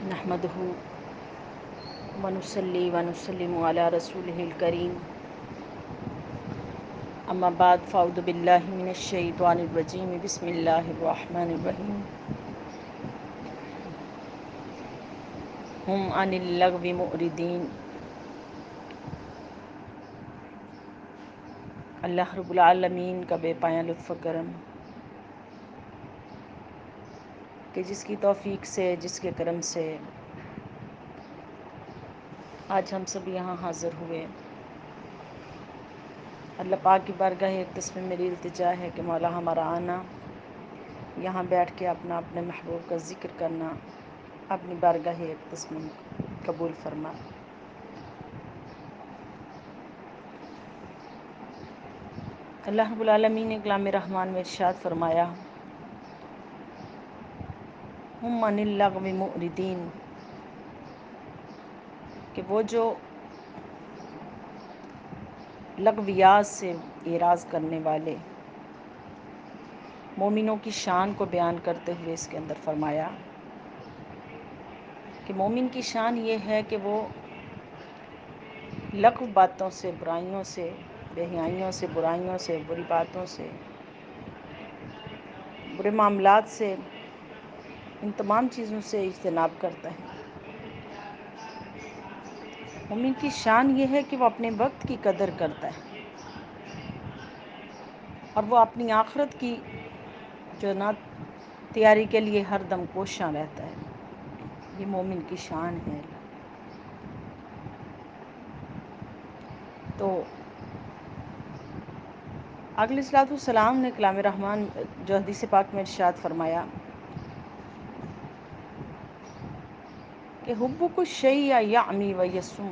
نحمده ونصلي ونسلم على رسوله الكريم اما بعد فاعوذ باللہ من الشیطان الرجیم بسم اللہ الرحمن الرحیم ہم عن اللغو معرضین۔ اللہ رب العالمین کا بے پایاں لطف و کرم کہ جس کی توفیق سے، جس کے کرم سے آج ہم سب یہاں حاضر ہوئے۔ اللہ پاک کی بارگاہ اقدس میں میری التجا ہے کہ مولا ہمارا آنا، یہاں بیٹھ کے اپنے محبوب کا ذکر کرنا اپنی بارگاہ اقدس میں قبول فرما۔ اللہ رب العالمین نے کلام رحمان میں ارشاد فرمایا، ہم عن اللغو معرضین، کہ وہ جو لغویات سے اعراض کرنے والے، مومنوں کی شان کو بیان کرتے ہوئے اس کے اندر فرمایا کہ مومن کی شان یہ ہے کہ وہ لغو باتوں سے، برائیوں سے، بے حیائیوں سے، برائیوں سے، بری باتوں سے، برے معاملات سے، ان تمام چیزوں سے اجتناب کرتا ہے۔ مومن کی شان یہ ہے کہ وہ اپنے وقت کی قدر کرتا ہے اور وہ اپنی آخرت کی جو نا تیاری کے لیے ہر دم کوشاں رہتا ہے۔ یہ مومن کی شان ہے۔ تو آقا علیہ الصلوۃ والسلام نے کلام رحمان جو حدیث پاک میں ارشاد فرمایا کہ حبک الشیء یعمی و یسم۔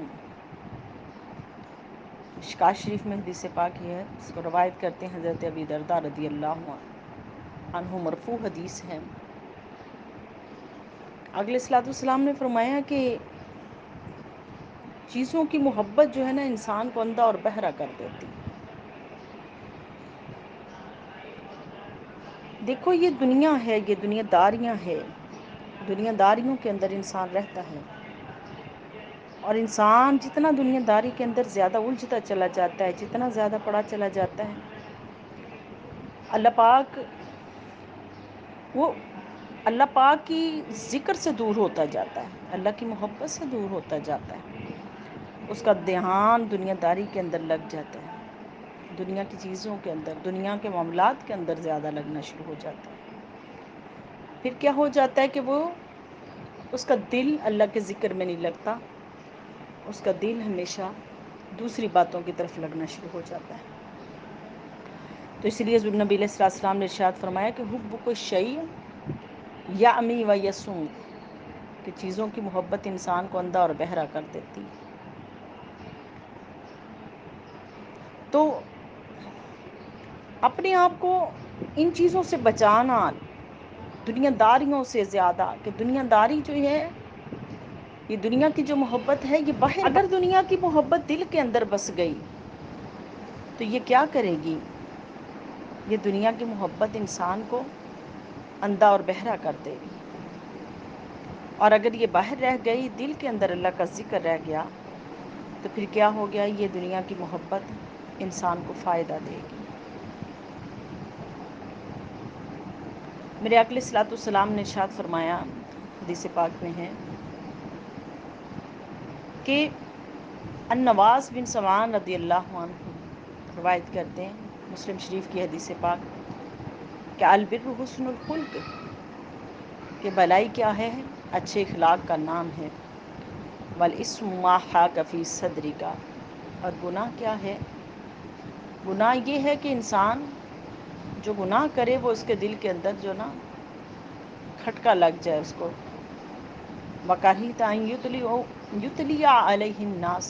مشکوٰۃ شریف میں حدیث پاک ہے، اس کو روایت کرتے ہیں حضرت ابی درداء رضی اللہ عنہ، مرفوع حدیث ہے۔ آقا علیہ الصلوۃ والسلام نے فرمایا کہ چیزوں کی محبت جو ہے نا انسان کو اندھا اور بہرا کر دیتی۔ دیکھو یہ دنیا ہے، یہ دنیا داریاں ہے، دنیا داریوں کے اندر انسان رہتا ہے، اور انسان جتنا دنیا داری کے اندر زیادہ الجھتا چلا جاتا ہے، جتنا زیادہ پڑا چلا جاتا ہے، اللہ پاک وہ اللہ پاک کی ذکر سے دور ہوتا جاتا ہے، اللہ کی محبت سے دور ہوتا جاتا ہے۔ اس کا دھیان دنیا داری کے اندر لگ جاتا ہے، دنیا کی چیزوں کے اندر، دنیا کے معاملات کے اندر زیادہ لگنا شروع ہو جاتا ہے۔ پھر کیا ہو جاتا ہے کہ وہ اس کا دل اللہ کے ذکر میں نہیں لگتا، اس کا دل ہمیشہ دوسری باتوں کی طرف لگنا شروع ہو جاتا ہے۔ تو اس لیے حضور نبی علیہ السلام نے ارشاد فرمایا کہ حبک الشیء یعمی و یسم، کہ چیزوں کی محبت انسان کو اندھا اور بہرا کر دیتی۔ تو اپنے آپ کو ان چیزوں سے بچانا، دنیا داریوں سے زیادہ، کہ دنیا داری جو ہے، یہ دنیا کی جو محبت ہے، یہ باہر، اگر دنیا کی محبت دل کے اندر بس گئی تو یہ کیا کرے گی؟ یہ دنیا کی محبت انسان کو اندھا اور بہرا کر دے گی، اور اگر یہ باہر رہ گئی، دل کے اندر اللہ کا ذکر رہ گیا، تو پھر کیا ہو گیا؟ یہ دنیا کی محبت انسان کو فائدہ دے گی۔ میرے آقا علیہ الصلوۃ والسلام نے ارشاد فرمایا، حدیث پاک میں ہے کہ النواس بن سمعان رضی اللہ عنہ روایت کرتے ہیں، مسلم شریف کی حدیث پاک، کہ البر حسن الخلق، کہ بھلائی کیا ہے؟ اچھے اخلاق کا نام ہے۔ والاسم ما حاک فی صدرک، اور گناہ کیا ہے؟ گناہ یہ ہے کہ انسان جو گناہ کرے وہ اس کے دل کے اندر جو نا کھٹکا لگ جائے اس کو۔ وَكَرِهْتَ أَن يُتْلِيَ عَلَيْهِ النَّاسِ،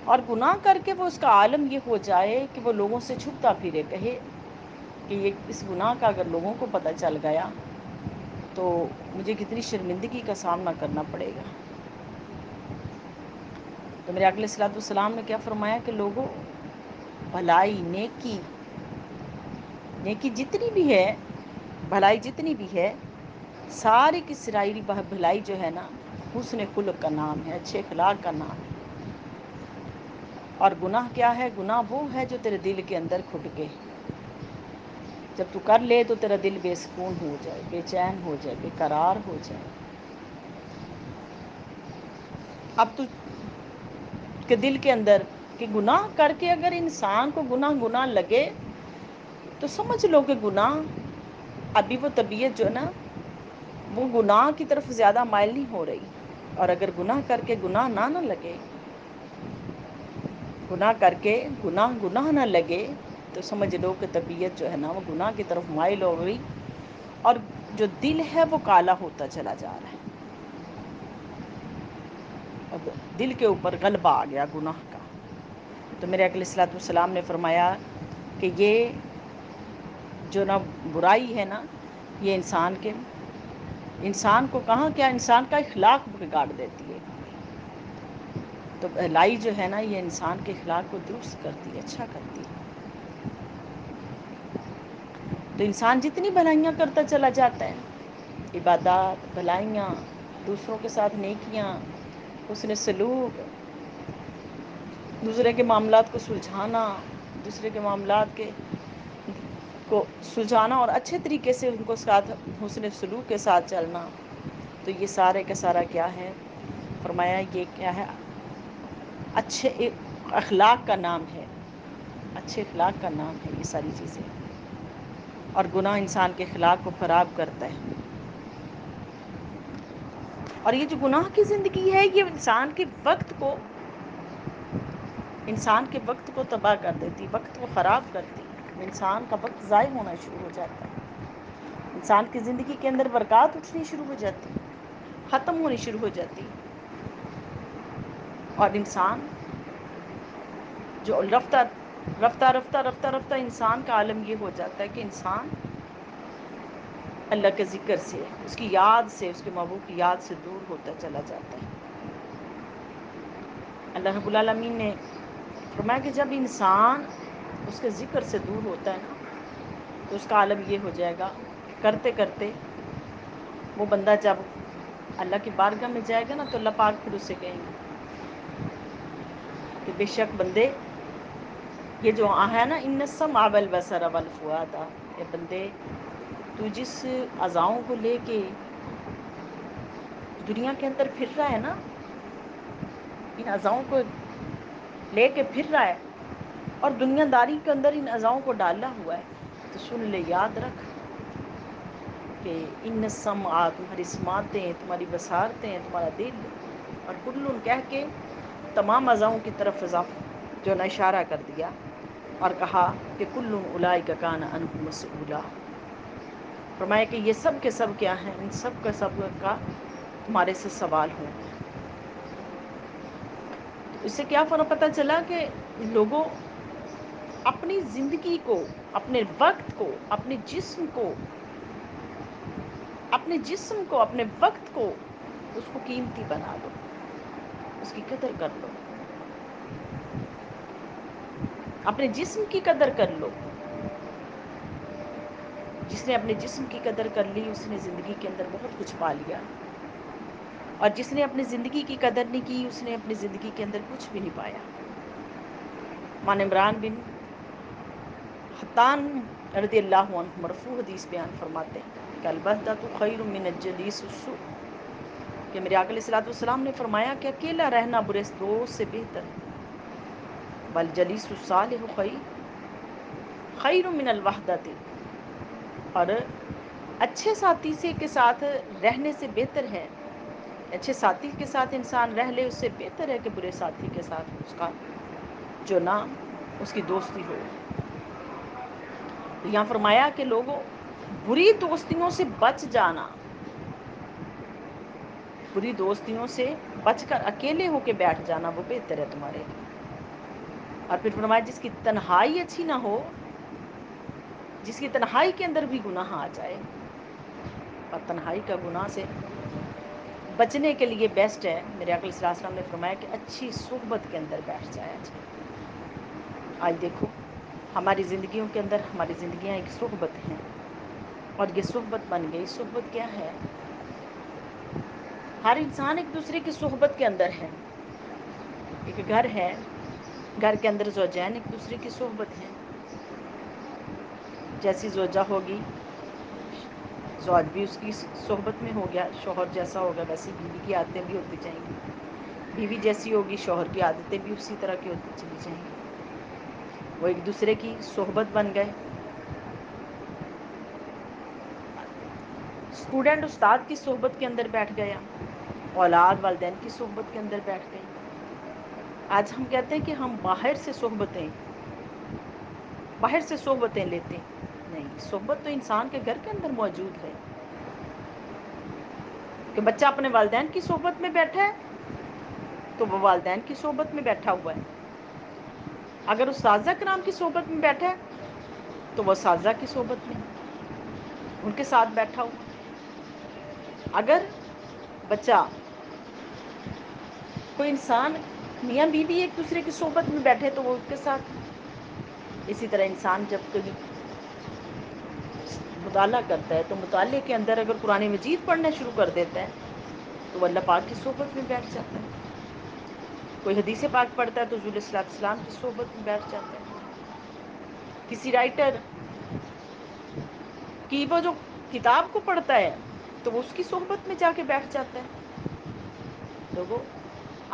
اور گناہ کر کے وہ اس کا عالم یہ ہو جائے کہ وہ لوگوں سے چھپتا پھرے، کہے کہ یہ اس گناہ کا اگر لوگوں کو پتہ چل گیا تو مجھے کتنی شرمندگی کا سامنا کرنا پڑے گا۔ تو میرے آقا علیہ الصلوۃ والسلام نے کیا فرمایا کہ لوگوں، بھلائی، نیکی جتنی بھی ہے، بھلائی جتنی بھی ہے، ساری کی ساری بھلائی جو ہے نا حسن خلق کا نام ہے، اچھے اخلاق کا نام ہے۔ اور گناہ کیا ہے؟ گناہ وہ ہے جو تیرے دل کے اندر کھٹ کے جب تو کر لے تو تیرا دل بے سکون ہو جائے، بے چین ہو جائے، بے قرار ہو جائے۔ اب تو کے دل کے اندر کہ گناہ کر کے اگر انسان کو گناہ لگے تو سمجھ لو کہ گناہ ابھی وہ طبیعت جو ہے نا وہ گناہ کی طرف زیادہ مائل نہیں ہو رہی۔ اور اگر گناہ کر کے گناہ نہ لگے، گناہ کر کے گناہ نہ لگے تو سمجھ لو کہ طبیعت جو ہے نا وہ گناہ کی طرف مائل ہو گئی، اور جو دل ہے وہ کالا ہوتا چلا جا رہا ہے، اور دل کے اوپر غلبہ آ گیا گناہ کا۔ تو میرے آقا علیہ الصلوۃ والسلام نے فرمایا کہ یہ جو نا برائی ہے نا یہ انسان کو کہاں کیا انسان کا اخلاق بگاڑ دیتی ہے۔ تو بھلائی جو ہے نا یہ انسان کے اخلاق کو درست کرتی ہے، اچھا کرتی ہے۔ تو انسان جتنی بھلائیاں کرتا چلا جاتا ہے، عبادات، بھلائیاں، دوسروں کے ساتھ نیکیاں، حسن سلوک، دوسرے کے معاملات کو سلجھانا، دوسرے کے معاملات کو سلجھانا اور اچھے طریقے سے ان کو ساتھ حسن سلوک کے ساتھ چلنا، تو یہ سارے کا سارا کیا ہے؟ فرمایا یہ کیا ہے؟ اچھے اخلاق کا نام ہے، اچھے اخلاق کا نام ہے یہ ساری چیزیں۔ اور گناہ انسان کے اخلاق کو خراب کرتا ہے۔ اور یہ جو گناہ کی زندگی ہے یہ انسان کے وقت کو تباہ کر دیتی، وقت کو خراب کرتی، انسان کا وقت ضائع ہونا شروع ہو جاتا ہے، انسان کی زندگی کے اندر برکات اٹھنی شروع ہو جاتی، ختم ہونی شروع ہو جاتی، اور انسان جو رفتہ انسان کا عالم یہ ہو جاتا ہے کہ انسان اللہ کے ذکر سے، اس کی یاد سے، اس کے محبوب کی یاد سے دور ہوتا چلا جاتا ہے۔ اللہ رب العالمین نے فرمایا کہ جب انسان اس کے ذکر سے دور ہوتا ہے نا تو اس کا عالم یہ ہو جائے گا کہ کرتے کرتے وہ بندہ جب اللہ کی بارگاہ میں جائے گا نا تو اللہ پاک پھر اسے کہیں گے کہ بے شک بندے یہ جو ہے نا ان السمع والبصر والفؤاد، اے بندے تو جس اعضاؤں کو لے کے دنیا کے اندر پھر رہا ہے نا، ان اعضاؤں کو لے کے پھر رہا ہے اور دنیا داری کے اندر ان اعضاؤں کو ڈالا ہوا ہے، تو سن لے، یاد رکھ کہ ان السمع تمہاری سماعتیں، تمہاری بصارتیں، تمہارا دل، اور کل کہہ کے تمام اعضاؤں کی طرف جو نہ اشارہ کر دیا اور کہا کہ کل اولئک کان عنہ مسئولا، فرمایا کہ یہ سب کے سب کیا ہیں؟ ان سب کا تمہارے سے سوال ہوں گے۔ تو اس سے کیا پتہ چلا کہ لوگوں اپنی زندگی کو، اپنے وقت کو، اپنے جسم کو، اپنے وقت کو اس کو قیمتی بنا لو، اس کی قدر کر لو، اپنے جسم کی قدر کر لو۔ جس نے اپنے جسم کی قدر کر لی اس نے زندگی کے اندر بہت کچھ پا لیا، اور جس نے اپنی زندگی کی قدر نہیں کی اس نے اپنی زندگی کے اندر کچھ بھی نہیں پایا۔ مان عمران بن حطان رضی اللہ عنہ مرفوع حدیث بیان فرماتے ہیں کہ البتۃ خیر من الجلیس السوء، کہ میرے آقا علیہ الصلوۃ والسلام نے فرمایا کہ اکیلا رہنا برے دوست سے بہتر ہے، والجلیس الصالح خیر من الوحدۃ، اور اچھے ساتھی کے ساتھ رہنے سے بہتر ہے، اچھے ساتھی کے ساتھ انسان رہ لے اس سے بہتر ہے کہ برے ساتھی کے ساتھ اس کا جو نہ اس کی دوستی ہو۔ تو یہاں فرمایا کہ لوگوں بری دوستیوں سے بچ جانا، بری دوستیوں سے بچ کر اکیلے ہو کے بیٹھ جانا وہ بہتر ہے تمہارے لیے۔ اور پھر فرمایا جس کی تنہائی اچھی نہ ہو، جس کی تنہائی کے اندر بھی گناہ آ جائے، اور تنہائی کا گناہ سے بچنے کے لیے بیسٹ ہے، میرے آقا صلی اللہ علیہ وسلم نے فرمایا کہ اچھی صحبت کے اندر بیٹھ جایا جائے۔ آج دیکھو ہماری زندگیوں کے اندر، ہماری زندگیاں ایک صحبت ہیں، اور یہ صحبت بن گئی. صحبت کیا ہے؟ ہر انسان ایک دوسرے کی صحبت کے اندر ہے. ایک گھر ہے، گھر کے اندر زوجین ایک دوسرے کی صحبت ہیں. جیسی زوجہ ہوگی زوج بھی اس کی صحبت میں ہو گیا، شوہر جیسا ہوگا ویسی بیوی کی عادتیں بھی ہوتی جائیں گی. بیوی جیسی ہوگی شوہر کی عادتیں بھی اسی طرح کی ہوتی چلی جائیں گی. وہ ایک دوسرے کی صحبت بن گئے. اسٹوڈنٹ استاد کی صحبت کے اندر بیٹھ گیا، اولاد والدین کی صحبت کے اندر بیٹھ گئی. آج ہم کہتے ہیں کہ ہم باہر سے صحبتیں لیتے ہیں. نہیں، صحبت تو انسان کے گھر کے اندر موجود ہے. کہ بچہ اپنے والدین کی صحبت میں بیٹھا ہے تو وہ والدین کی صحبت میں بیٹھا ہوا ہے. اگر اساتذہ کرام کی صحبت میں بیٹھا ہے تو وہ اساتذہ کی صحبت میں ان کے ساتھ بیٹھا ہوا. اگر بچہ کوئی انسان میاں بیوی ایک دوسرے کی صحبت میں بیٹھے تو وہ اس کے ساتھ. اسی طرح انسان جب کبھی مطالعہ کرتا ہے تو مطالعے کے اندر اگر قرآن مجید پڑھنا شروع کر دیتا ہے تو وہ اللہ پاک کی صحبت میں بیٹھ جاتا ہے. کوئی حدیث پاک پڑھتا ہے تو حضور صلی اللہ علیہ وسلم کی صحبت میں بیٹھ جاتا ہے. کسی رائٹر کی وہ جو کتاب کو پڑھتا ہے تو وہ اس کی صحبت میں جا کے بیٹھ جاتا ہے. لوگوں،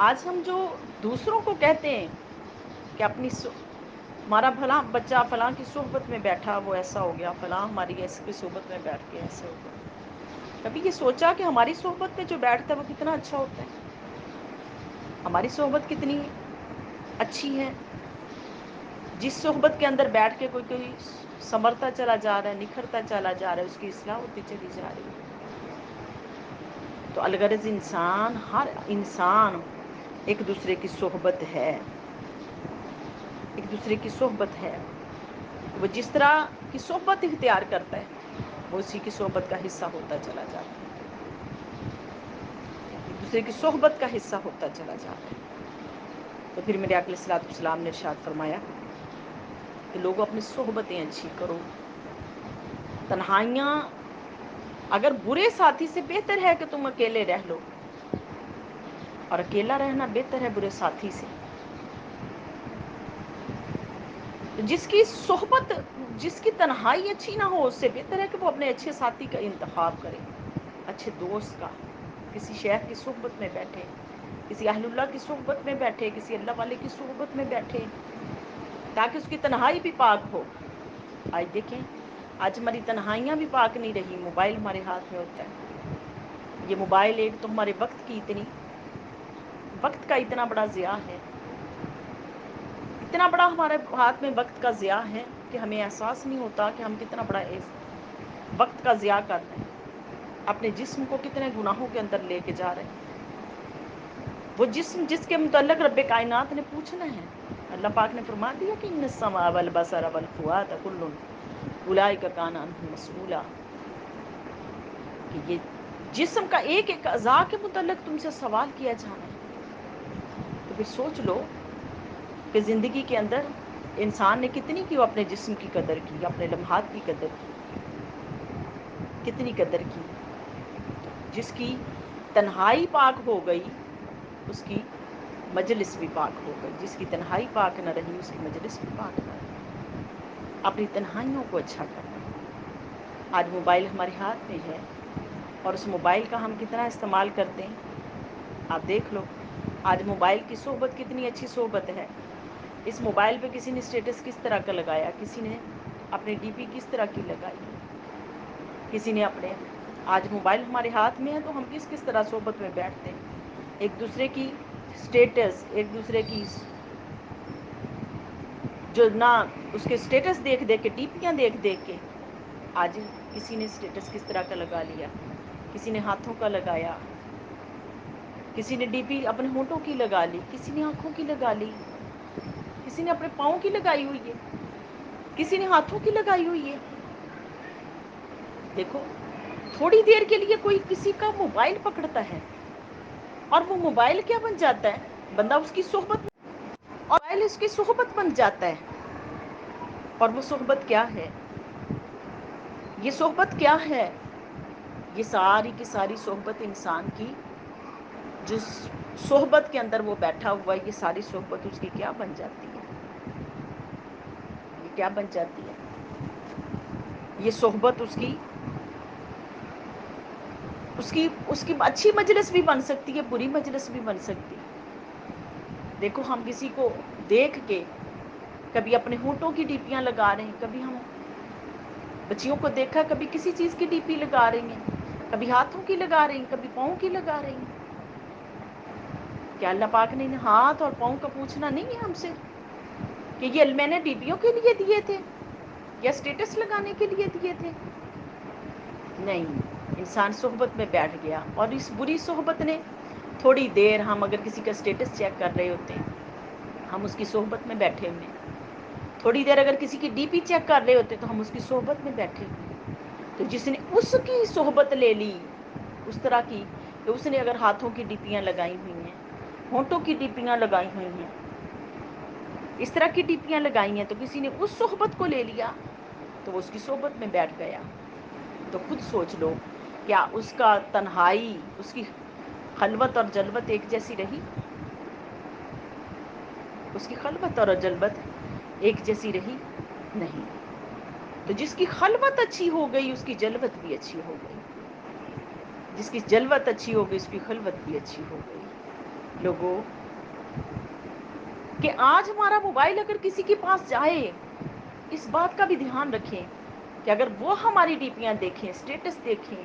آج ہم جو دوسروں کو کہتے ہیں کہ ہمارا فلاں بچہ فلاں کی صحبت میں بیٹھا وہ ایسا ہو گیا، فلاں ہماری ایس کی صحبت میں بیٹھ کے ایسے ہو گیا. کبھی یہ سوچا کہ ہماری صحبت میں جو بیٹھتا ہے وہ کتنا اچھا ہوتا ہے؟ ہماری صحبت کتنی اچھی ہے؟ جس صحبت کے اندر بیٹھ کے کوئی سنورتا چلا جا رہا ہے، نکھرتا چلا جا رہا ہے، اس کی اصلاح ہوتی چلی جا رہی ہے. تو الغرض ہر انسان ایک دوسرے کی صحبت ہے. ایک دوسرے کی صحبت ہے. وہ جس طرح کی صحبت اختیار کرتا ہے وہ اسی کی صحبت کا حصہ ہوتا چلا جاتا ہے. ایک دوسرے کی صحبت کا حصہ ہوتا چلا جاتا ہے. تو پھر میرے آقا علیہ الصلوۃ والسلام نے ارشاد فرمایا کہ لوگوں اپنی صحبتیں اچھی کرو. تنہائیاں اگر برے ساتھی سے بہتر ہے کہ تم اکیلے رہ لو، اور اکیلا رہنا بہتر ہے برے ساتھی سے. جس کی صحبت، جس کی تنہائی اچھی نہ ہو اس سے بہتر ہے کہ وہ اپنے اچھے ساتھی کا انتخاب کرے، اچھے دوست کا. کسی شیخ کی صحبت میں بیٹھے، کسی اہل اللہ کی صحبت میں بیٹھے، کسی اللہ والے کی صحبت میں بیٹھے تاکہ اس کی تنہائی بھی پاک ہو. آج دیکھیں، آج ہماری تنہائیاں بھی پاک نہیں رہی. موبائل ہمارے ہاتھ میں ہوتا ہے. یہ موبائل ایک تو ہمارے وقت کا اتنا بڑا ضیاع ہے، اتنا بڑا ہمارے ہاتھ میں وقت کا ضیاع ہے کہ ہمیں احساس نہیں ہوتا کہ ہم کتنا بڑا وقت کا ضیاع کر رہے ہیں. اپنے جسم کو کتنے گناہوں کے اندر لے کے جا رہے ہیں. وہ جسم جس کے متعلق رب کائنات نے پوچھنا ہے. اللہ پاک نے فرما دیا کہ ان السمع والبصر والفؤاد کل اولئک کان عنہ مسئولا، کہ یہ جسم کا ایک ایک اعضاء کے متعلق تم سے سوال کیا جانا ہے. تو پھر سوچ لو کہ زندگی کے اندر انسان نے کتنی کی اپنے جسم کی قدر کی، اپنے لمحات کی قدر کی، کتنی قدر کی. جس کی تنہائی پاک ہو گئی اس کی مجلس بھی پاک ہو گئی، جس کی تنہائی پاک نہ رہی اس کی مجلس بھی پاک نہ رہی. اپنی تنہائیوں کو اچھا کرنا. آج موبائل ہمارے ہاتھ میں ہے اور اس موبائل کا ہم کتنا استعمال کرتے ہیں آپ دیکھ لو. آج موبائل کی صحبت کتنی اچھی صحبت ہے. اس موبائل پہ کسی نے اسٹیٹس کس طرح کا لگایا، کسی نے اپنی ڈی پی کس طرح کی لگائی، کسی نے اپنے. آج موبائل ہمارے ہاتھ میں ہے تو ہم کس کس طرح صحبت میں بیٹھتے ہیں. ایک دوسرے کی اسٹیٹس، ایک دوسرے کی جو نہ اس کے اسٹیٹس دیکھ دیکھ کے، ڈی پیاں دیکھ دیکھ کے. آج کسی نے اسٹیٹس کس طرح کا لگا لیا، کسی نے ہاتھوں کا لگایا، کسی نے ڈی پی اپنے ہونٹوں کی لگا لی، کسی نے آنکھوں کی لگا لی، کسی نے اپنے پاؤں کی لگائی ہوئی ہے، کسی نے ہاتھوں کی لگائی ہوئی ہے. دیکھو، تھوڑی دیر کے لیے کوئی کسی کا موبائل پکڑتا ہے اور وہ موبائل کیا بن جاتا ہے، بندہ اس کی صحبت میں اور موبائل اس کی صحبت بن جاتا ہے. اور وہ صحبت کیا ہے؟ یہ صحبت کیا ہے؟ یہ ساری کی ساری صحبت انسان کی، جس صحبت کے اندر وہ بیٹھا ہوا ہے، یہ ساری صحبت اس کی کیا بن جاتی ہے؟ یہ کیا بن جاتی ہے؟ یہ صحبت اس کی اچھی مجلس بھی بن سکتی ہے، بری مجلس بھی بن سکتی ہے۔ دیکھو ہم کسی کو دیکھ کے کبھی اپنے ہونٹوں کی ڈیپیاں لگا رہے ہیں، کبھی ہم بچیوں کو دیکھا کبھی کسی چیز کی ڈی پی لگا رہی ہیں، کبھی ہاتھوں کی لگا رہی ہیں، کبھی پاؤں کی لگا رہی ہیں۔ کیا اللہ پاک نے ہاتھ اور پاؤں کا پوچھنا نہیں ہے ہم سے کہ یہ میں نے ڈیپیوں کے لیے دیے تھے یا اسٹیٹس لگانے کے لیے دیے تھے؟ نہیں، انسان صحبت میں بیٹھ گیا، اور اس بری صحبت نے تھوڑی دیر، ہم اگر کسی کا اسٹیٹس چیک کر رہے ہوتے ہیں، ہم اس کی صحبت میں بیٹھے ہوئے ہیں، تھوڑی دیر اگر کسی کی ڈی پی چیک کر رہے ہوتے تو ہم اس کی صحبت میں بیٹھے ہوئے ہیں۔ تو جس نے اس کی صحبت لے لی اس طرح کی کہ اس نے اگر ہاتھوں کی ڈیپیاں لگائی ہوئی ہیں، ہونٹوں کی ڈیپیاں لگائی ہوئی ہیں، اس طرح کی ڈیپیاں لگائی ہیں، تو کسی نے اس صحبت کو لے لیا تو وہ اس کی صحبت میں بیٹھ گیا۔ تو خود سوچ لو، کیا اس کا تنہائی، اس کی خلوت اور جلوت ایک جیسی رہی؟ اس کی خلوت اور جلوت ایک جیسی رہی؟ نہیں۔ تو جس کی خلوت اچھی ہو گئی اس کی جلوت بھی اچھی ہو گئی، جس کی جلوت اچھی ہو گئی اس کی خلوت بھی اچھی ہو گئی۔ لوگوں، کہ آج ہمارا موبائل اگر کسی کے پاس جائے، اس بات کا بھی دھیان رکھیں کہ اگر وہ ہماری ڈیپیاں دیکھیں، اسٹیٹس دیکھیں،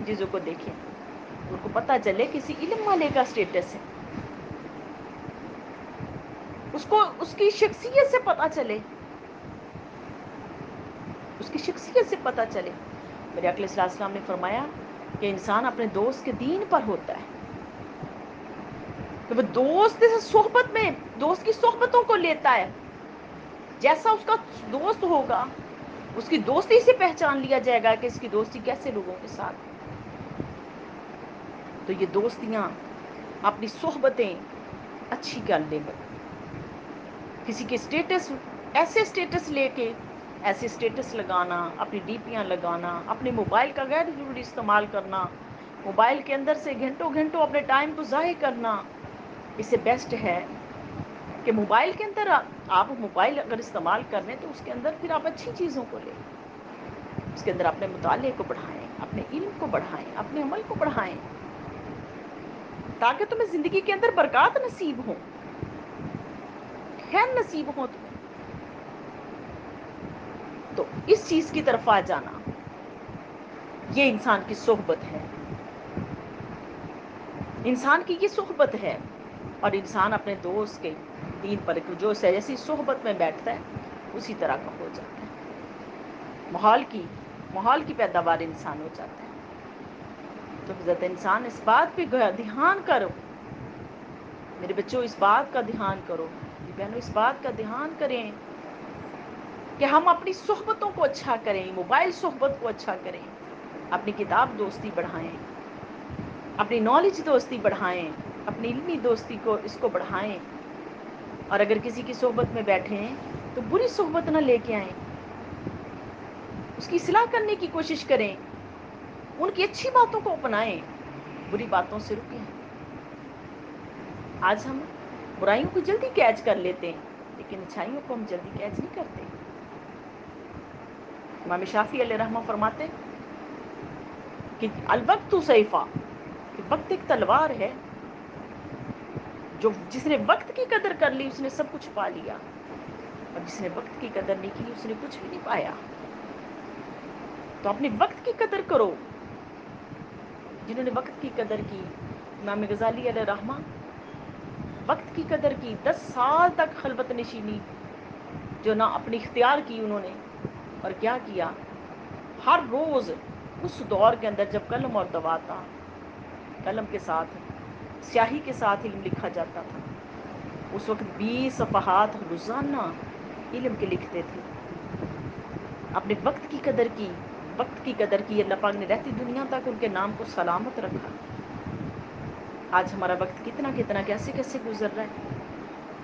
چیزوں کو دیکھیں، ان کو پتہ چلے کسی علم والے کا اسٹیٹس ہے، اس کو اس کی شخصیت سے پتہ چلے، اس کی شخصیت سے پتہ چلے۔ میرے آقا صلی اللہ علیہ وسلم نے فرمایا کہ انسان اپنے دوست کے دین پر ہوتا ہے، کہ وہ دوست سے صحبت میں، دوست کی صحبتوں کو لیتا ہے، جیسا اس کا دوست ہوگا اس کی دوستی سے پہچان لیا جائے گا کہ اس کی دوستی کیسے لوگوں کے ساتھ ہے۔ تو یہ دوستیاں، اپنی صحبتیں اچھی کر لیں گے۔ کسی کے اسٹیٹس، ایسے اسٹیٹس لے کے ایسے اسٹیٹس لگانا، اپنی ڈیپیاں لگانا، اپنے موبائل کا غیر ضروری استعمال کرنا، موبائل کے اندر سے گھنٹوں گھنٹوں اپنے ٹائم کو ضائع کرنا، اس سے بیسٹ ہے کہ موبائل کے اندر آپ موبائل اگر استعمال کر رہے ہیں تو اس کے اندر پھر آپ اچھی چیزوں کو لیں، اس کے اندر اپنے مطالعے کو بڑھائیں، اپنے علم کو بڑھائیں، اپنے عمل کو بڑھائیں، تاکہ تمہیں زندگی کے اندر برکات نصیب ہوں، خیر نصیب ہوں تمہیں۔ تو اس چیز کی طرف آ جانا، یہ انسان کی صحبت ہے، انسان کی یہ صحبت ہے۔ اور انسان اپنے دوست کے دین پر جو جیسی صحبت میں بیٹھتا ہے اسی طرح کا ہو جاتا ہے، ماحول کی پیداوار انسان ہو جاتا ہے۔ تو حضرت انسان اس بات پہ دھیان کرو، میرے بچوں اس بات کا دھیان کرو، میری بہنوں اس بات کا دھیان کریں کہ ہم اپنی صحبتوں کو اچھا کریں، موبائل صحبت کو اچھا کریں، اپنی کتاب دوستی بڑھائیں، اپنی نالج دوستی بڑھائیں، اپنی علمی دوستی کو اس کو بڑھائیں۔ اور اگر کسی کی صحبت میں بیٹھے ہیں تو بری صحبت نہ لے کے آئیں، اس کی اصلاح کرنے کی کوشش کریں، ان کی اچھی باتوں کو اپنائیں، بری باتوں سے رکیں۔ آج ہم برائیوں کو جلدی کیچ کر لیتے ہیں لیکن اچھائیوں کو ہم جلدی کیچ نہیں کرتے۔ امام شافعی علیہ رحمہ فرماتے کہ الوقت سیفا، کہ وقت ایک تلوار ہے، جس نے وقت کی قدر کر لی اس نے سب کچھ پا لیا، اور جس نے وقت کی قدر نہیں کی اس نے کچھ بھی نہیں پایا۔ تو اپنے وقت کی قدر کرو۔ جنہوں نے وقت کی قدر کی، امام غزالی علیہ رحمہ، وقت کی قدر کی، 10 سال تک خلوت نشینی جو نہ اپنی اختیار کی انہوں نے، اور کیا کیا، ہر روز اس دور کے اندر جب قلم اور دوات تھا، قلم کے ساتھ سیاہی کے ساتھ علم لکھا جاتا تھا، اس وقت 20 صفحات روزانہ علم کے لکھتے تھے، اپنے وقت کی قدر کی، وقت کی قدر کی، اللہ پاک نے رہتی دنیا تک ان کے نام کو سلامت رکھا۔ آج ہمارا وقت کتنا کتنا کیسے کیسے گزر رہا ہے،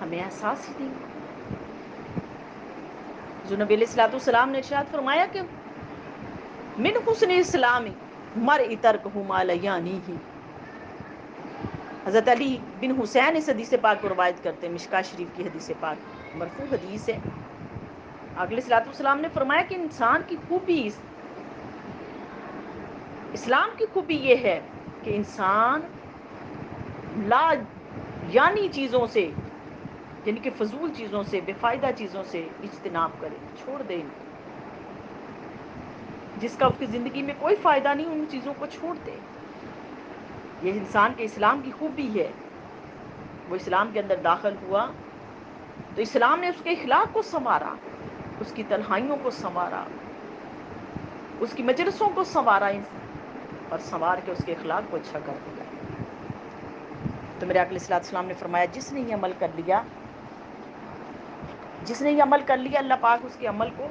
ہمیں احساس ہی نہیں۔ جو نبی علیہ الصلوۃ والسلام نے ارشاد فرمایا کہ من حسن اسلامی مرء ترکہ ما لا یعنیہ. حضرت علی بن حسین اس حدیث پاک کو روایت کرتے ہیں، مشکاہ شریف کی حدیث پاک، مرفوع حدیث ہے. آقا علیہ الصلوۃ والسلام نے فرمایا کہ انسان کی خوبی، اسلام کی خوبی یہ ہے کہ انسان لا یعنی چیزوں سے، یعنی کہ فضول چیزوں سے، بے فائدہ چیزوں سے اجتناب کرے، چھوڑ دے. جس کا اس کی زندگی میں کوئی فائدہ نہیں، ان چیزوں کو چھوڑ دے. یہ انسان کے اسلام کی خوبی ہے. وہ اسلام کے اندر داخل ہوا تو اسلام نے اس کے اخلاق کو سنوارا، اس کی تنہائیوں کو سنوارا، اس کی مجلسوں کو سنوارا، اور سنوار کے اس کے اخلاق کو اچھا کر دیا. تو میرے آقا علیہ الصلوۃ والسلام نے فرمایا جس نے یہ عمل کر لیا، جس نے یہ عمل کر لیا، اللہ پاک اس کے عمل کو،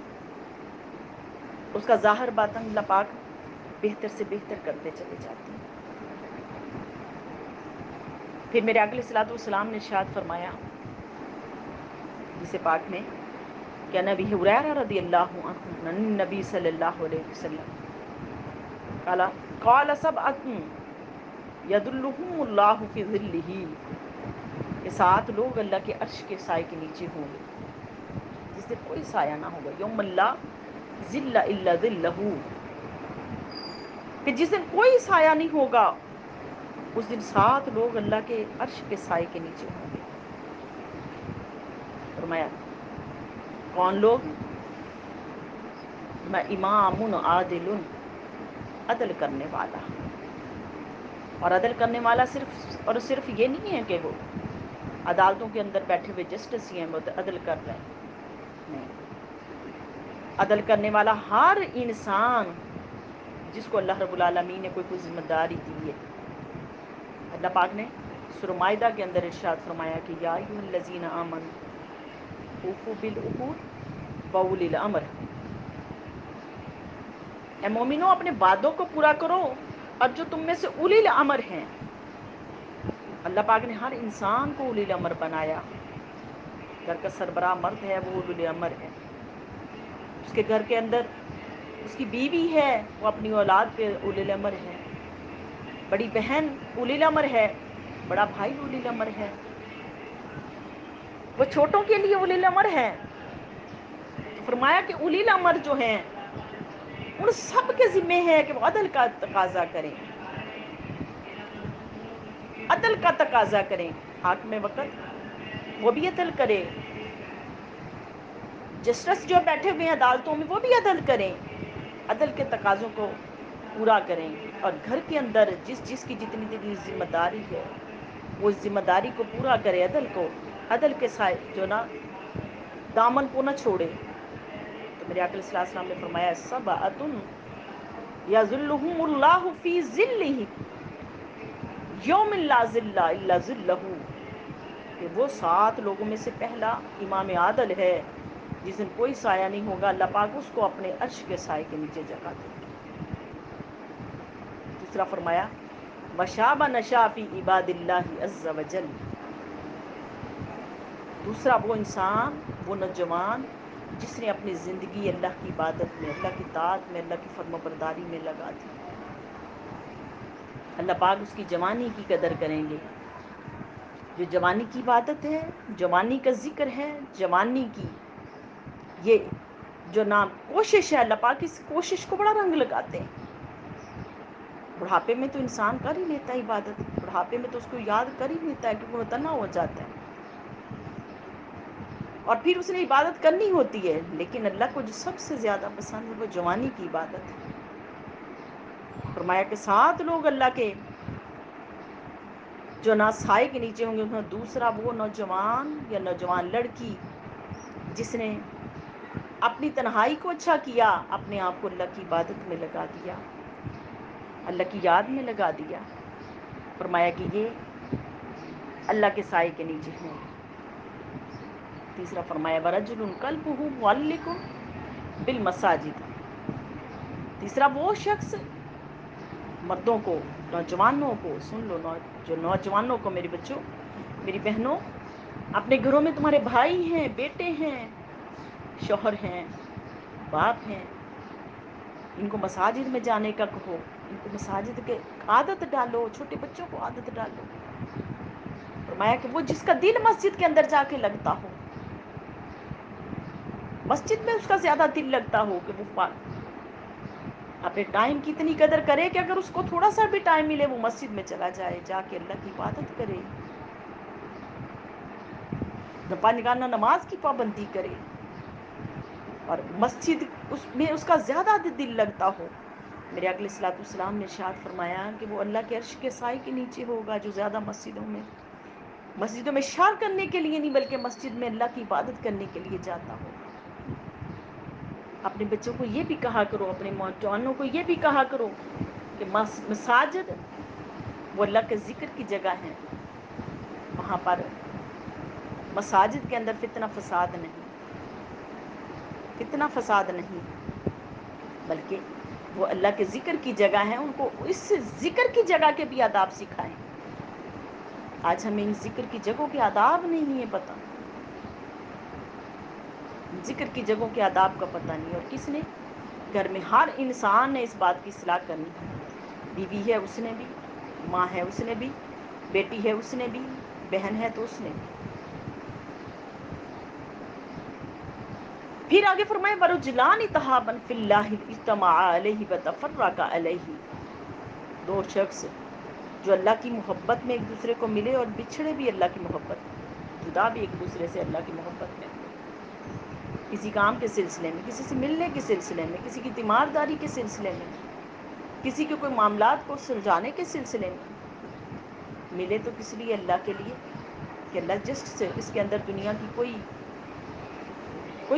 اس کا ظاہر باطن اللہ پاک بہتر سے بہتر کرتے چلے جاتے ہیں. پھر میرے آقا علیہ الصلوۃ والسلام نے ارشاد فرمایا جسے پاک میں کہ نبی ہریرہ رضی اللہ عنہ نبی صلی اللہ علیہ وسلم قال سبعۃ یظلهم اللہ فی ظلہ، کہ 7 لوگ اللہ کے عرش کے سائے کے نیچے ہوں گے جس دن کوئی سایہ نہ ہوگا. یوم لا ظل الا ظلہ، کہ جس دن کوئی سایہ نہیں ہوگا اس دن 7 لوگ اللہ کے عرش کے سائے کے نیچے ہوں گے. فرمایا کون لوگ؟ میں امام عادل، عدل کرنے والا. اور عدل کرنے والا صرف یہ نہیں ہے کہ وہ عدالتوں کے اندر بیٹھے ہوئے جسٹس ہی ہیں وہ عدل کر رہے ہیں، نہیں. عدل کرنے والا ہر انسان جس کو اللہ رب العالمین نے کوئی ذمہ داری دی ہے. اللہ پاک نے سورہ مائدہ کے اندر ارشاد فرمایا کہ یا ایھا الذین آمنوا اوفوا بالعقود واولی الامر، اے مومنو اپنے وعدوں کو پورا کرو اور جو تم میں سے اولی الامر ہیں. اللہ پاک نے ہر انسان کو اولی الامر بنایا. گھر کا سربراہ مرد ہے وہ اولی الامر ہے. اس کے گھر کے اندر اس کی بیوی ہے وہ اپنی اولاد پہ اولی الامر ہے. بڑی بہن اولی الامر ہے، بڑا بھائی اولی الامر ہے. وہ چھوٹوں کے لیے اولی الامر ہے. تو فرمایا کہ اولی الامر جو ہیں ان سب کے ذمے ہے کہ وہ عدل کا تقاضا کریں، عدل کا تقاضا کریں. حاکم وقت وہ بھی عدل کرے، جسٹس جو بیٹھے ہوئے ہیں عدالتوں میں وہ بھی عدل کریں، عدل کے تقاضوں کو پورا کریں. اور گھر کے اندر جس کی جتنی ذمہ داری ہے وہ اس ذمہ داری کو پورا کرے، عدل کے سائے جو نا دامن کو نہ چھوڑے. تو میرے آقا علیہ السلام نے فرمایا سبعۃ یظلھم اللہ فی ظلہ یوم لا ظل الا ظلہ، کہ وہ 7 لوگوں میں سے پہلا امام عادل ہے جس دن کوئی سایہ نہیں ہوگا، اللہ پاک اس کو اپنے عرش کے سائے کے نیچے جگہ دیں گے. دوسرا فرمایا وشاب نشا فی عباد اللہ عز وجل، دوسرا وہ انسان، وہ نوجوان جس نے اپنی زندگی اللہ کی عبادت میں، اللہ کی طاعت میں، اللہ کی فرما برداری میں لگا دی. اللہ پاک اس کی جوانی کی قدر کریں گے. جو جوانی کی عبادت ہے، جوانی کا ذکر ہے، جوانی کی یہ جو نام کوشش ہے، اللہ پاک اس کوشش کو بڑا رنگ لگاتے ہیں. بڑھاپے میں تو انسان کر ہی لیتا ہے عبادت، بڑھاپے میں تو اس کو یاد کر ہی لیتا ہے کہ وہ تنہا ہو جاتا ہے اور پھر اس نے عبادت کرنی ہوتی ہے. لیکن اللہ کو جو سب سے زیادہ پسند ہے وہ جوانی کی عبادت ہے. فرمایا کہ 7 لوگ اللہ کے جو نا سائے کے نیچے ہوں گے. ان میں دوسرا وہ نوجوان یا نوجوان لڑکی جس نے اپنی تنہائی کو اچھا کیا، اپنے آپ کو اللہ کی عبادت میں لگا دیا، اللہ کی یاد میں لگا دیا. فرمایا کہ یہ اللہ کے سائے کے نیچے ہوں گے. تیسرا فرمایا ورجل قلبہ معلق بالمساجد، تیسرا وہ شخص، مردوں کو، نوجوانوں کو سن لو، جو نوجوانوں کو، میری بچوں، میری بہنوں، اپنے گھروں میں تمہارے بھائی ہیں، بیٹے ہیں، شوہر ہیں، باپ ہیں، ان کو مساجد میں جانے کا کہو، ان کو مساجد کے عادت ڈالو، چھوٹے بچوں کو عادت ڈالو۔ فرمایا کہ وہ جس کا دل مسجد کے اندر جا کے لگتا ہو، مسجد میں اس کا زیادہ دل لگتا ہو، کہ وہ اپنے ٹائم کی اتنی قدر کرے کہ اگر اس کو تھوڑا سا بھی ٹائم ملے وہ مسجد میں چلا جائے، جا کے اللہ کی عبادت کرے، پانچ نماز کی پابندی کرے، اور مسجد اس کا زیادہ دل لگتا ہو۔ میرے آقا علیہ الصلوۃ والسلام نے ارشاد فرمایا کہ وہ اللہ کے عرش کے سائے کے نیچے ہوگا جو زیادہ مسجدوں میں شار کرنے کے لیے نہیں بلکہ مسجد میں اللہ کی عبادت کرنے کے لیے جاتا ہوگا۔ اپنے بچوں کو یہ بھی کہا کرو، اپنے نوجوانوں کو یہ بھی کہا کرو کہ مساجد وہ اللہ کے ذکر کی جگہ ہیں، وہاں پر مساجد کے اندر فتنہ فساد نہیں، بلکہ وہ اللہ کے ذکر کی جگہ ہیں، ان کو اس ذکر کی جگہ کے بھی آداب سکھائیں۔ آج ہمیں ان ذکر کی جگہوں کے آداب نہیں ہے پتہ، ذکر کی جگہوں کے آداب کا پتہ نہیں، اور کس نے؟ گھر میں ہر انسان نے اس بات کی اصلاح کرنی ہے، بیوی ہے اس نے بھی، ماں ہے اس نے بھی، بیٹی ہے اس نے بھی، بہن ہے تو اس نے بھی۔ پھر آگے فرمائے وَرُجُلَانِ تَحَابًا فِي اللَّهِ اجْتَمَعَا عَلَيْهِ وَتَفَرَّقَا عَلَيْهِ، دو شخص جو اللہ کی محبت میں ایک دوسرے کو ملے اور بچھڑے بھی اللہ کی محبت میں، جدا بھی ایک دوسرے سے اللہ کی محبت میں، کسی کام کے سلسلے میں، کسی سے ملنے کے سلسلے میں، کسی کی تیمارداری کے سلسلے میں، کسی کے کوئی معاملات کو سلجھانے کے سلسلے میں ملے، تو کس لیے؟ اللہ کے لیے، کہ اللہ جسٹ سے اس کے اندر دنیا کی کوئی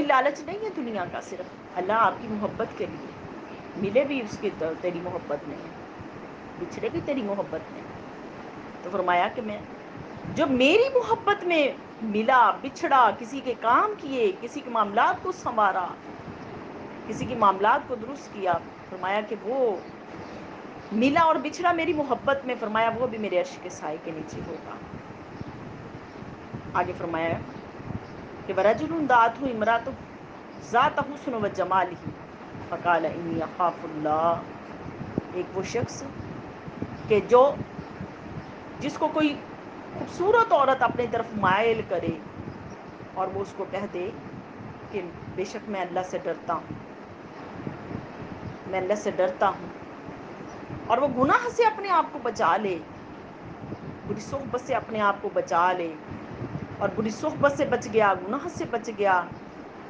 لالچ نہیں ہے دنیا کا، صرف اللہ آپ کی محبت کے لیے ملے بھی اس کی تیری محبت میں ہے، بچھڑے بھی تیری محبت میں۔ تو فرمایا کہ میں جو میری محبت میں ملا، بچھڑا، کسی کے کام کیے، کسی کے معاملات کو سنوارا، کسی کے معاملات کو درست کیا، فرمایا کہ وہ ملا اور بچھڑا میری محبت میں، فرمایا وہ بھی میرے عرش کے سائے کے نیچے ہوگا۔ آگے فرمایا کہ وَرَجُلٌ دَعَتْهُ امْرَأَتُهُ ذَاتَ حُسْنٍ وَجَمَالٍ فَقَالَ إِنِّي أَخَافُ اللَّهَ، ایک وہ شخص کہ جس کو کوئی خوبصورت عورت اپنی طرف مائل کرے اور وہ اس کو کہہ دے کہ بے شک میں اللہ سے ڈرتا ہوں، اور وہ گناہ سے اپنے آپ کو بچا لے، بری صحبت سے اپنے آپ کو بچا لے، اور بری صحبت سے بچ گیا، گناہ سے بچ گیا،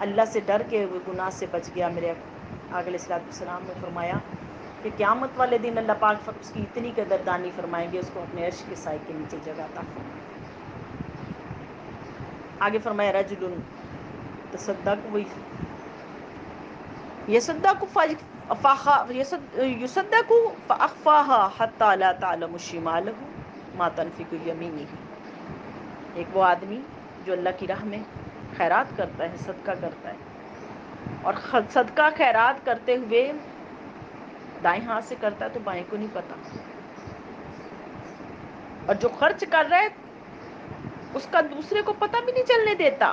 اللہ سے ڈر کے وہ گناہ سے بچ گیا۔ میرے آقا علیہ الصلوۃ والسلام نے فرمایا کہ قیامت والے دن اللہ پاک اس کی اتنی قدردانی فرمائیں گے، اس کو اپنے عرش کے سائے کے نیچے جگہ عطا فرمائیں گے۔ آگے فرمایا رجل تصدق يصدق فأخفاها حتى لا تعلم شماله ما تنفق يمينه، ایک وہ آدمی جو اللہ کی راہ میں خیرات کرتا ہے، صدقہ کرتا ہے، اور صدقہ خیرات کرتے ہوئے دائیں ہاتھ سے کرتا ہے تو بائیں کو نہیں پتا، اور جو خرچ کر رہا ہے اس کا دوسرے کو پتہ بھی نہیں چلنے دیتا،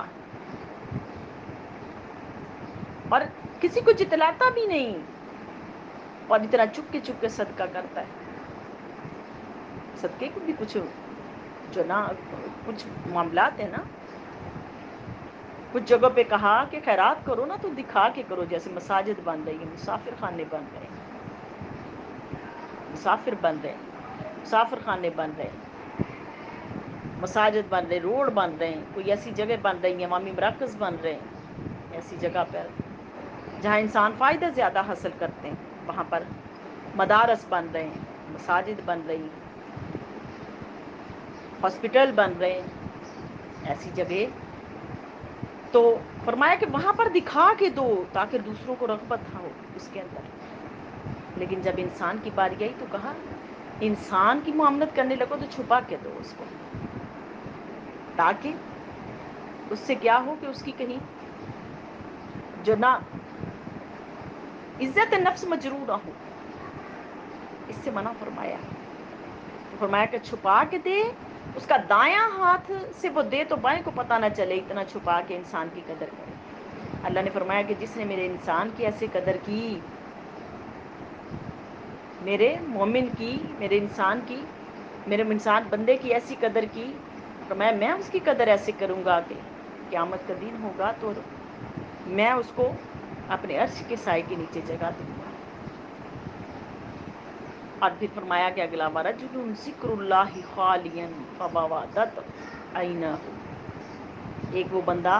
اور کسی کو جتلاتا بھی نہیں، اور اتنا چپ کے صدقہ کرتا ہے۔ صدقے کو بھی کچھ جو نا کچھ معاملات ہیں نا، کچھ جگہ پہ کہا کہ خیرات کرو نا تو دکھا کے کرو، جیسے مساجد بن رہی ہیں، مسافر خانے بن رہے ہیں، مسافر خانے بن رہے ہیں، مساجد بن رہے، روڈ بن رہے ہیں، کوئی ایسی جگہ بن رہی ہیں، عوامی مراکز بن رہے ہیں، ایسی جگہ پر جہاں انسان فائدہ زیادہ حاصل کرتے ہیں، وہاں پر مدارس بن رہے ہیں، مساجد بن رہی ہیں، ہاسپٹل بن رہے ہیں، ایسی جگہ تو فرمایا کہ وہاں پر دکھا کے دو تاکہ دوسروں کو رغبت ہو اس کے اندر۔ لیکن جب انسان کی باری آئی تو کہا انسان کی معاملت کرنے لگو تو چھپا کے دو اس کو، تاکہ اس سے کیا ہو کہ اس کی کہیں جو نا عزت نفس مجروح نہ ہو، اس سے منع فرمایا۔ تو فرمایا کہ چھپا کے دے، اس کا دایاں ہاتھ سے وہ دے تو بائیں کو پتہ نہ چلے، اتنا چھپا کے انسان کی قدر کرے۔ اللہ نے فرمایا کہ جس نے میرے انسان کی ایسے قدر کی میرے مومن کی، میرے انسان کی، میرے انسان بندے کی ایسی قدر کی، فرمایا میں اس کی قدر ایسے کروں گا کہ قیامت کا دن ہوگا تو میں اس کو اپنے عرش کے سائے کے نیچے جگہ دوں گا۔ اور پھر فرمایا کہ اگلا ورجل ذکر اللہ خالیا فبوادت عینہ، ایک وہ بندہ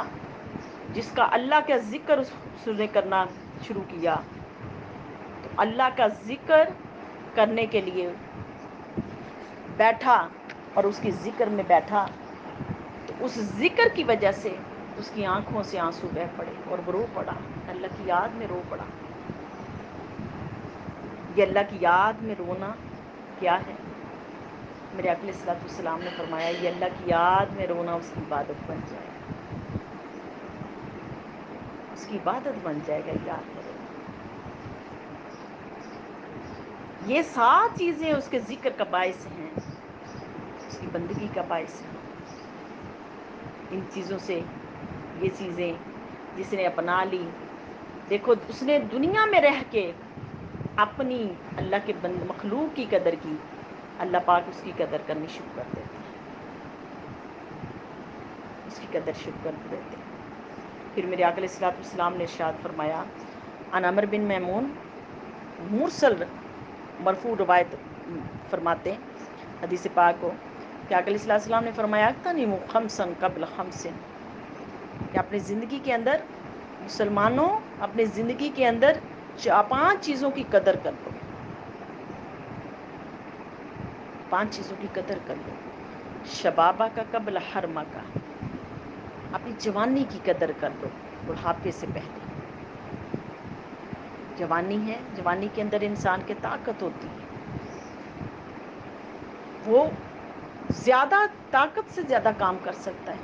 جس کا اللہ کا ذکر اس نے کرنا شروع کیا، تو اللہ کا ذکر کرنے کے لیے بیٹھا اور اس کی ذکر میں بیٹھا، تو اس ذکر کی وجہ سے اس کی آنکھوں سے آنسو بہہ پڑے اور وہ رو پڑا، اللہ کی یاد میں رو پڑا۔ یہ اللہ کی یاد میں رونا کیا ہے؟ میرے آقا علیہ الصلوۃ والسلام نے فرمایا یہ اللہ کی یاد میں رونا اس کی عبادت بن جائے گا، اس کی عبادت بن جائے گا یاد میں رونا۔ یہ سات چیزیں اس کے ذکر کا باعث ہیں، اس کی بندگی کا باعث ہیں۔ ان چیزوں سے، یہ چیزیں جس نے اپنا لی، دیکھو اس نے دنیا میں رہ کے اپنی اللہ کے مخلوق کی قدر کی، اللہ پاک اس کی قدر کرنی شروع کر دیتے ہیں، اس کی قدر شروع کر دیتے ہیں۔ پھر میرے آقا علیہ الصلوۃ والسلام نے ارشاد فرمایا، عن عمر بن میمون، مرسل مرفوع روایت فرماتے ہیں حدیث پاک کو کہ آقا علیہ السلام نے فرمایا اغتنموا خمسا قبل خمس، کہ اپنی زندگی کے اندر مسلمانوں اپنی زندگی کے اندر پانچ چیزوں کی قدر کر لو، پانچ چیزوں کی قدر کر لو۔ شبابہ کا قبل حرمہ کا، اپنی جوانی کی قدر کر لو بڑھاپے سے پہلے۔ جوانی ہے، جوانی کے اندر انسان کی طاقت ہوتی ہے، وہ زیادہ طاقت سے زیادہ کام کر سکتا ہے،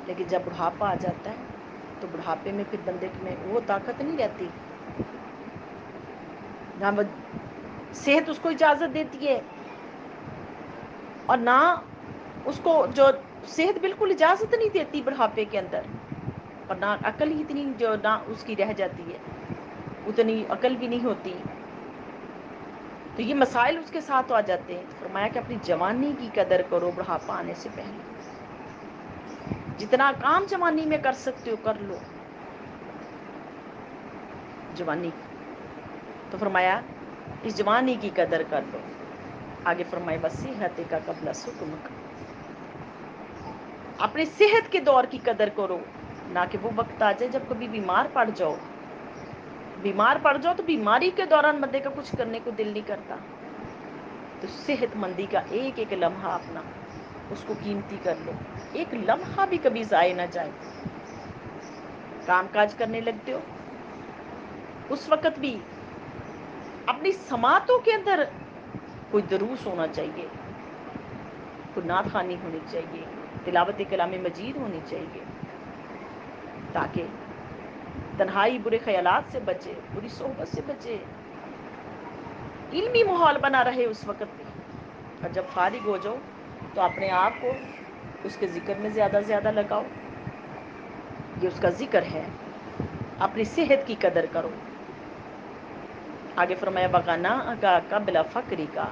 لیکن جب بڑھاپا آ جاتا ہے تو بڑھاپے میں پھر بندے میں وہ طاقت نہیں رہتی، نہ صحت اس کو اجازت دیتی ہے اور نہ اس کو جو صحت بالکل اجازت نہیں دیتی بڑھاپے کے اندر، اور نہ عقل ہی اتنی جو نہ اس کی رہ جاتی ہے، اتنی عقل بھی نہیں ہوتی، تو یہ مسائل اس کے ساتھ آ جاتے ہیں۔ فرمایا کہ اپنی جوانی کی قدر کرو بڑھاپا آنے سے پہلے، جتنا کام جوانی میں کر سکتے ہو کر لو جوانی کی۔ تو فرمایا اس جوانی کی قدر کر لو۔ آگے فرمایا وصیحت کا قبل سقم کا، اپنی صحت کے دور کی قدر کرو، نہ کہ وہ وقت آ جائے جب کبھی بیمار پڑ جاؤ، بیمار پڑ جاؤ تو بیماری کے دوران بندے کا کچھ کرنے کو دل نہیں کرتا، تو صحت مندی کا ایک ایک لمحہ اپنا اس کو قیمتی کر لو، ایک لمحہ بھی کبھی ضائع نہ جائے۔ کام کاج کرنے لگتے ہو اس وقت بھی اپنی سماعتوں کے اندر کوئی دروس ہونا چاہیے، کوئی نعت خوانی ہونی چاہیے، تلاوت کلام مجید ہونی چاہیے، تاکہ تنہائی برے خیالات سے بچے، بری صحبت سے بچے، علمی ماحول بنا رہے اس وقت بھی۔ اور جب فارغ ہو جاؤ تو اپنے آپ کو اس کے ذکر میں زیادہ سے زیادہ لگاؤ، یہ اس کا ذکر ہے۔ اپنی صحت کی قدر کرو۔ آگے فرمایا بغنا کا قبل فقری کا،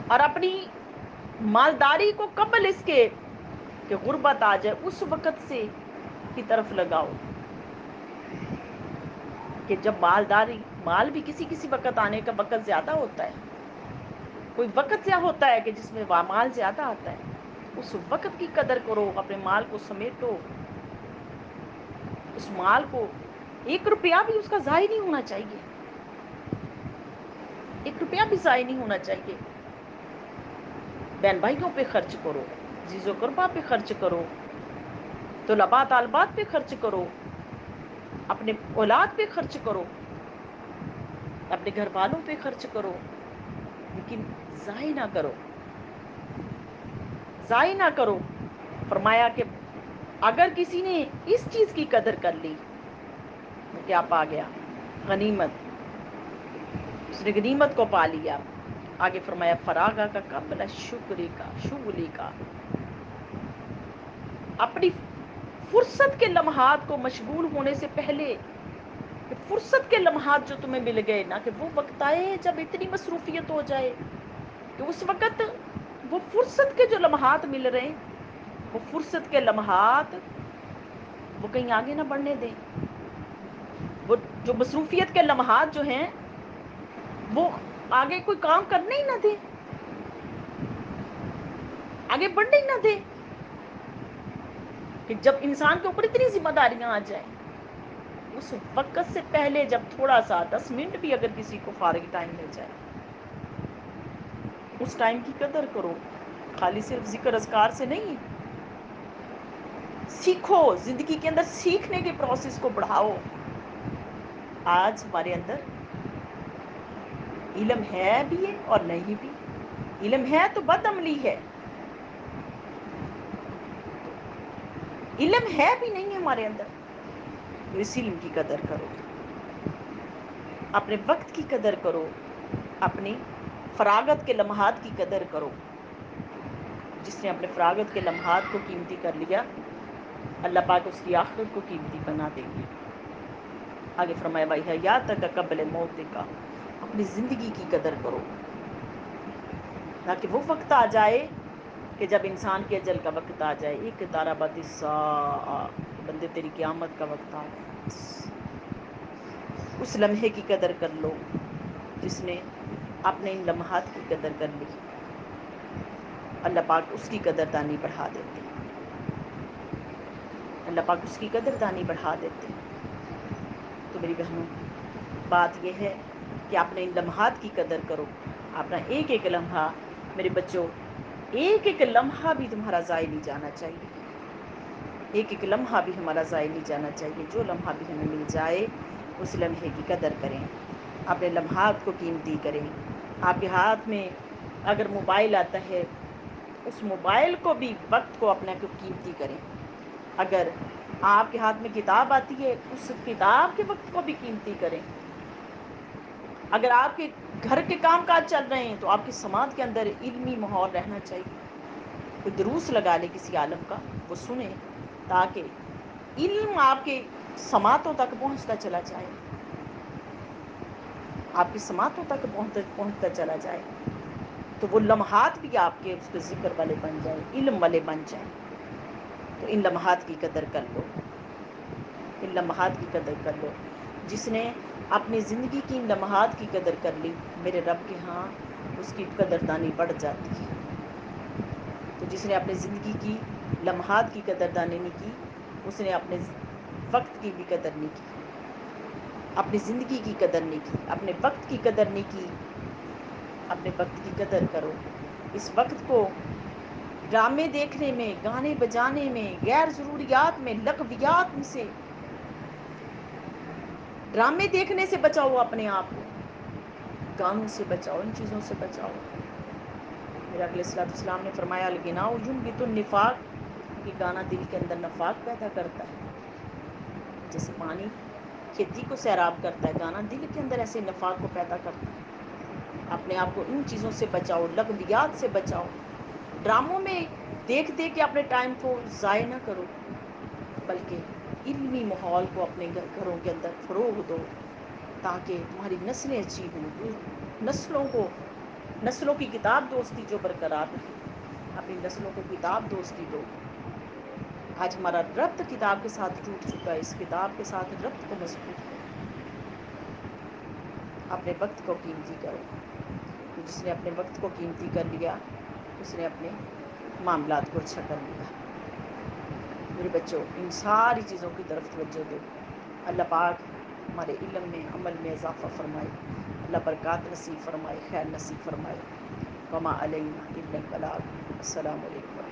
اور اپنی مالداری کو قبل اس کے کہ غربت آ جائے اس وقت سے کی طرف لگاؤ، کہ جب مال بھی کسی کسی وقت آنے کا وقت زیادہ ہوتا ہے، کوئی وقت زیادہ ہوتا ہے کہ جس میں مال زیادہ آتا ہے، اس وقت کی قدر کرو، اپنے مال کو سمیٹو، اس مال کو ایک روپیہ بھی اس کا ضائع نہیں ہونا چاہیے، ایک روپیہ بھی ضائع نہیں ہونا چاہیے۔ بہن بھائیوں پہ خرچ کرو، عزیز و قربا پہ خرچ کرو، طلباء طالبات پہ خرچ کرو، اپنے اولاد پہ خرچ کرو، اپنے گھر والوں پہ خرچ کرو، لیکن ضائع نہ کرو، ضائع نہ کرو۔ فرمایا کہ اگر کسی نے اس چیز کی قدر کر لی، کیا پا گیا؟ غنیمت، اس نے غنیمت کو پا لیا۔ آگے فرمایا فراغا کا قبل شکری کا، شغلی کا، اپنی فرصت کے لمحات کو مشغول ہونے سے پہلے کہ فرصت کے لمحات جو تمہیں مل گئے نا، کہ وہ وقت آئے جب اتنی مصروفیت ہو جائے کہ اس وقت وہ فرصت کے جو لمحات مل رہے ہیں، وہ فرصت کے لمحات وہ کہیں آگے نہ بڑھنے دیں. وہ جو مصروفیت کے لمحات جو ہیں وہ آگے کوئی کام کرنے ہی نہ دیں، آگے بڑھنے ہی نہ دیں. کہ جب انسان کے اوپر اتنی ذمہ داریاں آ جائیں، اس وقت سے پہلے جب تھوڑا سا 10 منٹ بھی اگر کسی کو فارغ ٹائم مل جائے، اس ٹائم کی قدر کرو. خالی صرف ذکر اذکار سے نہیں، سیکھو، زندگی کے اندر سیکھنے کے پروسیس کو بڑھاؤ. آج ہمارے اندر علم ہے بھی ہے اور نہیں بھی. علم ہے تو بد عملی ہے، علم ہے بھی نہیں ہمارے اندر تو اس علم کی قدر کرو. اپنے وقت کی قدر کرو، اپنی فراغت کے لمحات کی قدر کرو. جس نے اپنے فراغت کے لمحات کو قیمتی کر لیا، اللہ پاک اس کی آخرت کو قیمتی بنا دیں گے. آگے فرمایا بھائی حیاتک قبل موتک، اپنی زندگی کی قدر کرو تاکہ وہ وقت آ جائے کہ جب انسان کے اجل کا وقت آ جائے. اقتربت الساعہ، بندے تیری قیامت کا وقت آ گیا. اس لمحے کی قدر کر لو جس نے اپنے ان لمحات کی قدر کر لی. اللہ پاک اس کی قدردانی بڑھا دیتے ہیں، اللہ پاک اس کی قدردانی بڑھا دیتے ہیں. تو میری بہنوں، بات یہ ہے کہ اپنے ان لمحات کی قدر کرو. اپنا ایک ایک لمحہ، میرے بچوں، ایک ایک لمحہ بھی تمہارا ضائع نہیں جانا چاہیے. ایک ایک لمحہ بھی ہمارا ضائع نہیں جانا چاہیے. جو لمحہ بھی ہمیں مل جائے اس لمحے کی قدر کریں، اپنے لمحات کو قیمتی کریں. آپ کے ہاتھ میں اگر موبائل آتا ہے، اس موبائل کو بھی، وقت کو اپنے کو قیمتی کریں. اگر آپ کے ہاتھ میں کتاب آتی ہے، اس کتاب کے وقت کو بھی قیمتی کریں. اگر آپ کے گھر کے کام کاج چل رہے ہیں تو آپ کی سماعت کے اندر علمی ماحول رہنا چاہیے. کوئی دروس لگا لے کسی عالم کا، وہ سنیں تاکہ علم آپ کے سماعتوں تک پہنچتا چلا جائے، آپ کی سماعتوں تک پہنچتا چلا جائے. تو وہ لمحات بھی آپ کے اس کے ذکر والے بن جائیں، علم والے بن جائیں. تو ان لمحات کی قدر کر لو، ان لمحات کی قدر کر لو. جس نے اپنی زندگی کی ان لمحات کی قدر کر لی، میرے رب کے ہاں اس کی قدردانی بڑھ جاتی ہے. تو جس نے اپنی زندگی کی لمحات کی قدردانی نہیں کی، اس نے اپنے وقت کی بھی قدر نہیں کی، اپنی زندگی کی قدر نہیں کی، اپنے وقت کی قدر نہیں کی. اپنے وقت کی قدر کرو. اس وقت کو ڈرامے دیکھنے میں، گانے بجانے میں، غیر ضروریات میں، لغویات میں سے، ڈرامے دیکھنے سے بچاؤ اپنے آپ کو، گانوں سے بچاؤ، ان چیزوں سے بچاؤ. میرے علیہ الصلوۃ والسلام نے فرمایا الغناء ينبت النفاق، کہ گانا دل کے اندر نفاق پیدا کرتا ہے. جیسے پانی کھیتی کو سیراب کرتا ہے، گانا دل کے اندر ایسے نفاق کو پیدا کرتا ہے. اپنے آپ کو ان چیزوں سے بچاؤ، لغویات سے بچاؤ. ڈراموں میں دیکھ دیکھ کے اپنے ٹائم کو ضائع نہ کرو، بلکہ علمی ماحول کو اپنے گھروں کے اندر فروغ دو تاکہ تمہاری نسلیں اچھی ہوں. نسلوں کی کتاب دوستی جو برقرار رہے. اپنی نسلوں کو کتاب دوستی دو. آج ہمارا ربط کتاب کے ساتھ ٹوٹ چکا ہے، اس کتاب کے ساتھ ربط کو مضبوط کرو. اپنے وقت کو قیمتی کرو. جس نے اپنے وقت کو قیمتی کر لیا، اس نے اپنے معاملات کو اچھا کر لیا. میرے بچوں، ان ساری چیزوں کی طرف توجہ دو. اللہ پاک ہمارے علم میں، عمل میں اضافہ فرمائے. اللہ برکات نصیب فرمائے، خیر نصیب فرمائے. وما علینا الا البلاغ. السلام علیکم.